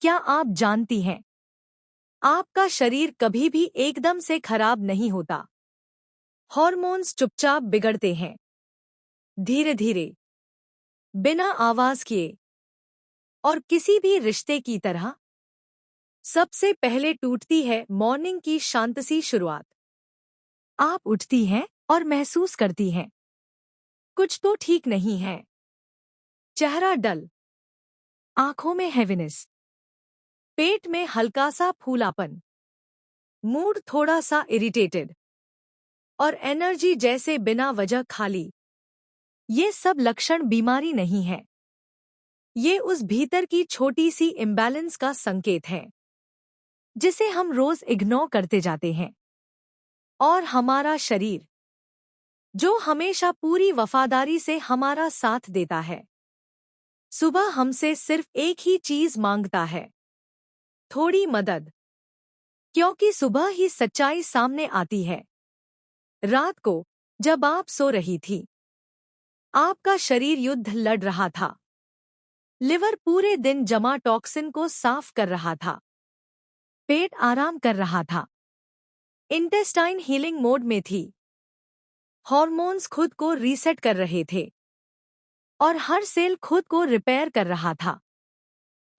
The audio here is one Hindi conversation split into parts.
क्या आप जानती हैं, आपका शरीर कभी भी एकदम से खराब नहीं होता। हॉर्मोन्स चुपचाप बिगड़ते हैं, धीरे धीरे, बिना आवाज किए। और किसी भी रिश्ते की तरह सबसे पहले टूटती है मॉर्निंग की शांत सी शुरुआत। आप उठती हैं और महसूस करती हैं, कुछ तो ठीक नहीं है। चेहरा डल, आंखों में हैवीनेस, पेट में हल्का सा फूलापन, मूड थोड़ा सा इरिटेटेड और एनर्जी जैसे बिना वजह खाली। ये सब लक्षण बीमारी नहीं है, ये उस भीतर की छोटी सी इम्बैलेंस का संकेत है जिसे हम रोज इग्नोर करते जाते हैं। और हमारा शरीर, जो हमेशा पूरी वफादारी से हमारा साथ देता है, सुबह हमसे सिर्फ एक ही चीज मांगता है, थोड़ी मदद। क्योंकि सुबह ही सच्चाई सामने आती है। रात को जब आप सो रही थी, आपका शरीर युद्ध लड़ रहा था। लिवर पूरे दिन जमा टॉक्सिन को साफ कर रहा था, पेट आराम कर रहा था, इंटेस्टाइन हीलिंग मोड में थी, हॉर्मोन्स खुद को रीसेट कर रहे थे और हर सेल खुद को रिपेयर कर रहा था।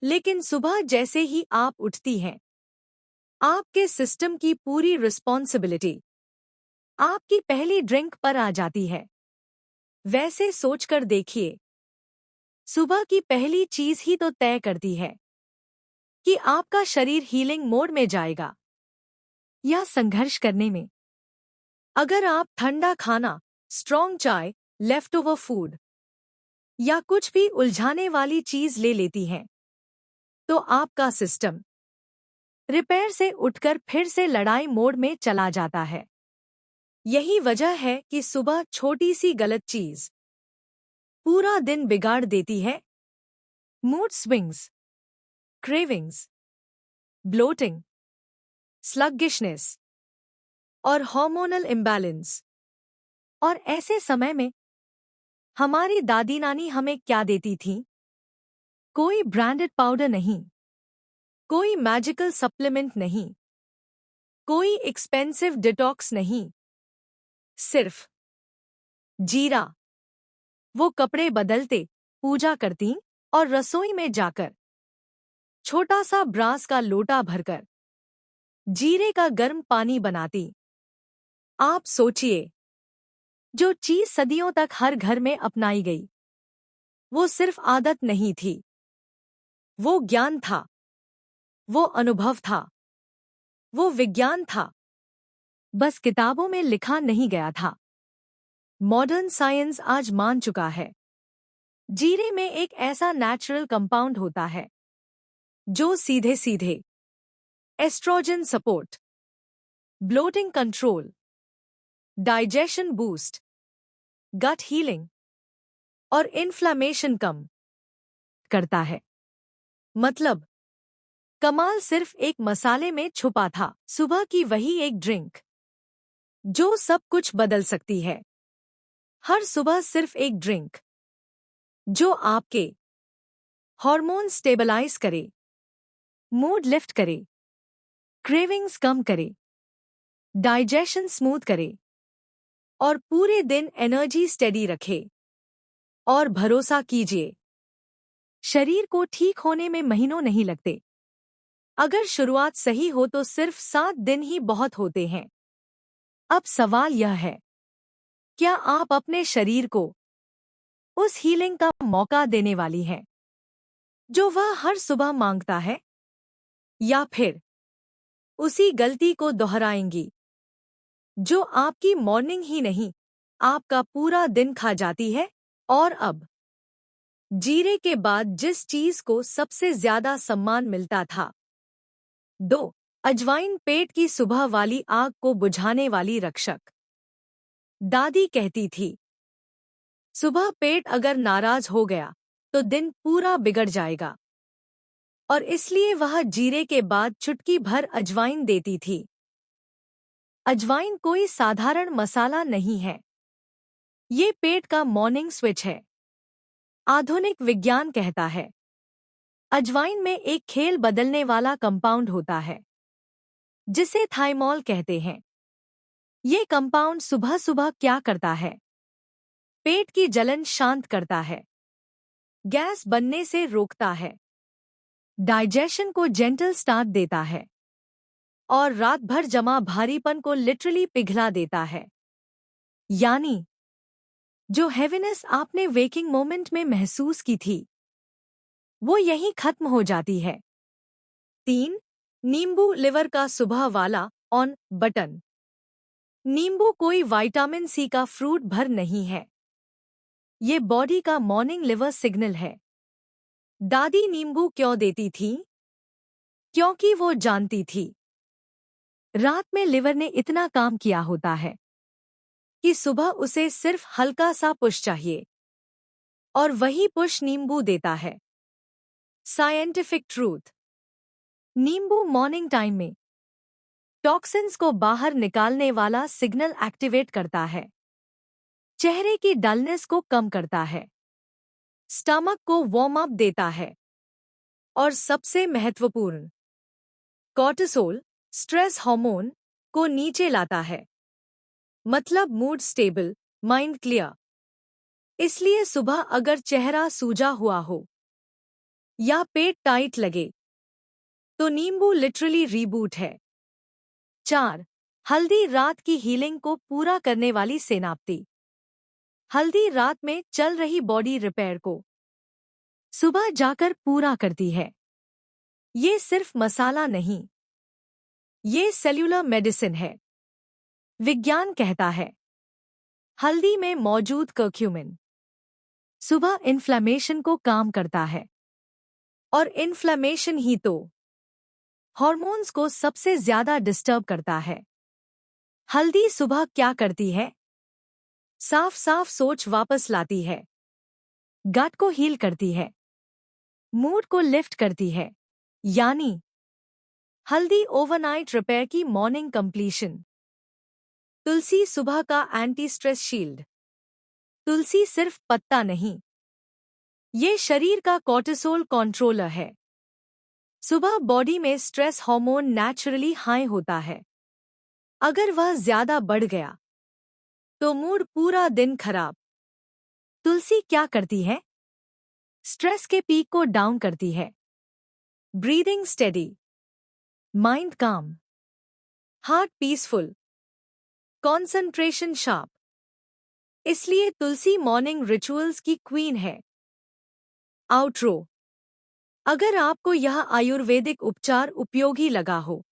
लेकिन सुबह जैसे ही आप उठती हैं, आपके सिस्टम की पूरी रिस्पॉन्सिबिलिटी आपकी पहली ड्रिंक पर आ जाती है। वैसे सोचकर देखिए, सुबह की पहली चीज ही तो तय करती है कि आपका शरीर हीलिंग मोड में जाएगा या संघर्ष करने में। अगर आप ठंडा खाना, स्ट्रॉन्ग चाय, लेफ्टओवर फूड या कुछ भी उलझाने वाली चीज ले लेती हैं, तो आपका सिस्टम रिपेयर से उठकर फिर से लड़ाई मोड में चला जाता है। यही वजह है कि सुबह छोटी सी गलत चीज पूरा दिन बिगाड़ देती है। Mood swings, cravings, bloating, sluggishness और हार्मोनल इम्बैलेंस। और ऐसे समय में हमारी दादी नानी हमें क्या देती थीं? कोई ब्रांडेड पाउडर नहीं, कोई मैजिकल सप्लीमेंट नहीं, कोई एक्सपेंसिव डिटॉक्स नहीं, सिर्फ जीरा। वो कपड़े बदलते, पूजा करती और रसोई में जाकर छोटा सा ब्रास का लोटा भरकर जीरे का गर्म पानी बनाती। आप सोचिए, जो चीज सदियों तक हर घर में अपनाई गई, वो सिर्फ आदत नहीं थी, वो ज्ञान था, वो अनुभव था, वो विज्ञान था। बस किताबों में लिखा नहीं गया था। मॉडर्न साइंस आज मान चुका है, जीरे में एक ऐसा नेचुरल कंपाउंड होता है जो सीधे सीधे estrogen support, bloating control, digestion boost, gut healing और इन्फ्लेमेशन कम करता है। मतलब, कमाल सिर्फ एक मसाले में छुपा था। सुबह की वही एक ड्रिंक जो सब कुछ बदल सकती है। हर सुबह सिर्फ एक ड्रिंक जो आपके हार्मोन स्टेबलाइज करे, मूड लिफ्ट करे, क्रेविंग्स कम करे, डाइजेशन स्मूथ करे और पूरे दिन एनर्जी स्टेडी रखे। और भरोसा कीजिए, शरीर को ठीक होने में महीनों नहीं लगते। अगर शुरुआत सही हो तो सिर्फ 7 दिन ही बहुत होते हैं। अब सवाल यह है, क्या आप अपने शरीर को उस हीलिंग का मौका देने वाली हैं जो वह हर सुबह मांगता है, या फिर उसी गलती को दोहराएंगी जो आपकी मॉर्निंग ही नहीं, आपका पूरा दिन खा जाती है? और अब, जीरे के बाद जिस चीज को सबसे ज्यादा सम्मान मिलता था, 2 अजवाइन, पेट की सुबह वाली आग को बुझाने वाली रक्षक। दादी कहती थी, सुबह पेट अगर नाराज हो गया तो दिन पूरा बिगड़ जाएगा। और इसलिए वह जीरे के बाद चुटकी भर अजवाइन देती थी। अजवाइन कोई साधारण मसाला नहीं है, ये पेट का मॉर्निंग स्विच है। आधुनिक विज्ञान कहता है अजवाइन में एक खेल बदलने वाला कंपाउंड होता है जिसे थाइमोल कहते हैं। ये कंपाउंड सुबह सुबह क्या करता है? पेट की जलन शांत करता है, गैस बनने से रोकता है, डाइजेशन को जेंटल स्टार्ट देता है और रात भर जमा भारीपन को लिटरली पिघला देता है। यानी जो हेवीनेस आपने वेकिंग मोमेंट में महसूस की थी वो यहीं खत्म हो जाती है। 3. नींबू लिवर का सुबह वाला ऑन बटन। नींबू कोई विटामिन सी का फ्रूट भर नहीं है, ये बॉडी का मॉर्निंग लिवर सिग्नल है। दादी नींबू क्यों देती थी? क्योंकि वो जानती थी रात में लिवर ने इतना काम किया होता है कि सुबह उसे सिर्फ हल्का सा पुश चाहिए, और वही पुश नींबू देता है। Scientific truth. नींबू मॉर्निंग टाइम में टॉक्सिन्स को बाहर निकालने वाला सिग्नल एक्टिवेट करता है, चेहरे की डलनेस को कम करता है, स्टमक को वार्म अप देता है और सबसे महत्वपूर्ण, कॉर्टिसोल स्ट्रेस हार्मोन को नीचे लाता है। मतलब मूड स्टेबल, माइंड क्लियर। इसलिए सुबह अगर चेहरा सूजा हुआ हो या पेट टाइट लगे तो नींबू लिटरली रीबूट है। 4. हल्दी रात की हीलिंग को पूरा करने वाली सेनापति। हल्दी रात में चल रही बॉडी रिपेयर को सुबह जाकर पूरा करती है। ये सिर्फ मसाला नहीं, ये सेल्यूलर मेडिसिन है। विज्ञान कहता है हल्दी में मौजूद कर्क्यूमिन सुबह इन्फ्लेमेशन को काम करता है, और इन्फ्लेमेशन ही तो हॉर्मोन्स को सबसे ज्यादा डिस्टर्ब करता है। हल्दी सुबह क्या करती है? साफ साफ सोच वापस लाती है, गट को हील करती है, मूड को लिफ्ट करती है। यानी हल्दी ओवरनाइट रिपेयर की मॉर्निंग कंप्लीशन। तुलसी सुबह का एंटी स्ट्रेस शील्ड। तुलसी सिर्फ पत्ता नहीं, ये शरीर का कॉर्टिसोल कंट्रोलर है। सुबह बॉडी में स्ट्रेस हार्मोन नेचुरली हाई होता है। अगर वह ज्यादा बढ़ गया तो मूड पूरा दिन खराब। तुलसी क्या करती है? स्ट्रेस के पीक को डाउन करती है, ब्रीदिंग स्टेडी, माइंड काम, हार्ट पीसफुल, कंसंट्रेशन शार्प। इसलिए तुलसी मॉर्निंग रिचुअल्स की क्वीन है। आउटरो। अगर आपको यह आयुर्वेदिक उपचार उपयोगी लगा हो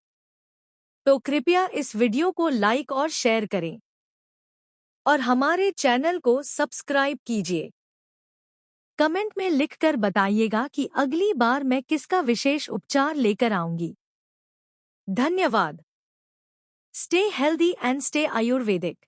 तो कृपया इस वीडियो को लाइक और शेयर करें और हमारे चैनल को सब्सक्राइब कीजिए। कमेंट में लिखकर बताइएगा कि अगली बार मैं किसका विशेष उपचार लेकर आऊंगी। धन्यवाद। Stay healthy and stay Ayurvedic.